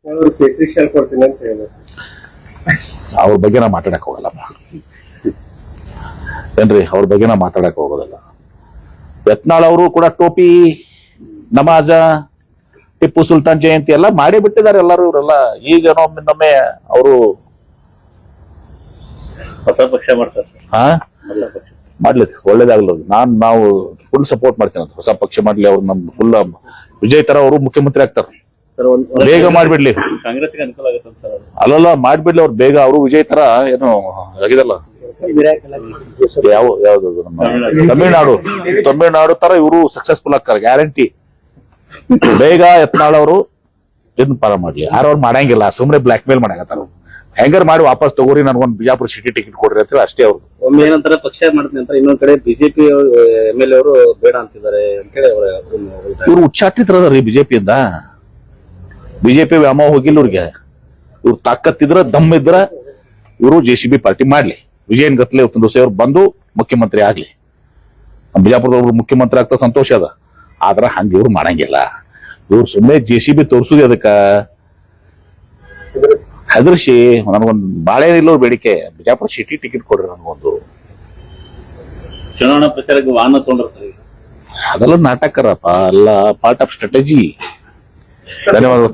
ಕೊಡ್ತೀನಿ ಅಂತ ಹೇಳಿದ್ರು. ಅವ್ರ ಬಗ್ಗೆ ನಾ ಮಾತಾಡಕ್ ಹೋಗಲ್ಲಪ್ಪ ಏನ್ರಿ, ಅವ್ರ ಬಗ್ಗೆ ನಾ ಮಾತಾಡಕ್ ಹೋಗೋದಲ್ಲ. ಯತ್ನಾಳ್ ಅವರು ಕೂಡ ಟೋಪಿ, ನಮಾಜ, ಟಿಪ್ಪು ಸುಲ್ತಾನ್ ಜಯಂತಿ ಎಲ್ಲ ಮಾಡಿ ಬಿಟ್ಟಿದ್ದಾರೆ ಎಲ್ಲರೂ. ಇವರೆಲ್ಲ ಈಗ ನಮ್ಮೆ ಅವರು ಹೊಸ ಪಕ್ಷ ಮಾಡ್ತಾರೆ. ಮಾಡ್ಲಿ, ಒಳ್ಳೇದಾಗ್ಲಿ. ನಾವು ಫುಲ್ ಸಪೋರ್ಟ್ ಮಾಡ್ತೇನೆ. ಹೊಸ ಪಕ್ಷ ಮಾಡ್ಲಿ, ಅವ್ರು ನಮ್ ಫುಲ್ ವಿಜಯ್ ತರ ಅವರು ಮುಖ್ಯಮಂತ್ರಿ ಆಗ್ತಾರೆ. ಬೇಗ ಮಾಡ್ಬಿಡ್ಲಿ, ಕಾಂಗ್ರೆಸ್ಗೆ ಅನುಕೂಲ ಆಗುತ್ತೆ ಸರ್. ಅಲ್ಲಲ್ಲ ಮಾಡ್ಬಿಡ್ಲಿ ಅವ್ರು ಬೇಗ. ಅವರು ವಿಜಯ್ ತರ ಏನು ಆಗಿದಲ್ಲ, ಯಾವ್ದು ತಮಿಳ್ನಾಡು ತರ ಇವರು ಸಕ್ಸಸ್ಫುಲ್ ಆಗ್ತಾರೆ, ಗ್ಯಾರಂಟಿ. ಬೇಗ ಯತ್ನಾಳ್ ಅವರು ಇದನ್ನ ಪಾರ ಮಾಡ್ಲಿ. ಯಾರವ್ರು ಮಾಡಂಗಿಲ್ಲ, ಸುಮ್ನೆ ಬ್ಲಾಕ್ ಮೇಲ್ ಮಾಡಾಕತ್ತಾರ. ಹೆಂಗಾರ ಮಾಡಿ ವಾಪಸ್ ತಗೋರಿ, ನನ್ಗೊಂದು ಬಿಜಾಪುರ ಸಿಟಿ ಟಿಕೆಟ್ ಕೊಡ್ರಿ ಅಂತ ಅಷ್ಟೇ ಅವ್ರು. ಒಮ್ಮೆ ಏನಂತಾರೆ ಪಕ್ಷ ಮಾಡ್ತೀನಿ ಅಂತ, ಇನ್ನೊಂದ್ ಕಡೆ ಬಿಜೆಪಿ MLA ಅವರು ಬೇಡ ಅಂತಿದ್ದಾರೆ ಅಂತೇಳಿ ಇವ್ರು ಉಚ್ಚಾಟಿದ್ರದ್ರಿ ಬಿಜೆಪಿಯಿಂದ. ಬಿಜೆಪಿ ವ್ಯಾಮೋಹ ಹೋಗಿಲ್ಲ ಇವ್ರಿಗೆ. ಇವ್ರು ತಾಕತ್ತಿದ್ರ, ದಮ್ ಇದ್ರ ಇವರು JCB ಪಾರ್ಟಿ ಮಾಡ್ಲಿ. ವಿಜಯನ್ ಗತ್ಲೆ ಇವತ್ತು ದಿವಸ ಅವ್ರು ಬಂದು ಮುಖ್ಯಮಂತ್ರಿ ಆಗ್ಲಿ. ಬಿಜಾಪುರದವ್ರು ಮುಖ್ಯಮಂತ್ರಿ ಆಗ್ತಾ ಸಂತೋಷ ಅದ. ಆದ್ರ ಹಂಗ ಇವ್ರು ಮಾಡಂಗಿಲ್ಲ. ಇವ್ರು ಸುಮ್ಮನೆ JCB ತೋರ್ಸುದು ಅದಕ್ಕ ಹೆದರ್ಸಿ ನನಗೊಂದು ಬಾಳೆ ಇಲ್ಲೋ ಬೇಡಿಕೆ, ಬಿಜಾಪುರ ಸಿಟಿ ಟಿಕೆಟ್ ಕೊಡ್ರಿ ನನಗೊಂದು. ಚುನಾವಣಾ ಪ್ರಚಾರಕ್ಕೆ ವಾಹನ ತಗೊಂಡಿರ್ತಾರೆ. ಅದೆಲ್ಲ ನಾಟಕರಪ್ಪ, ಎಲ್ಲ ಪಾರ್ಟ್ ಆಫ್ ಸ್ಟ್ರಾಟಜಿ. ಧನ್ಯವಾದಗಳು.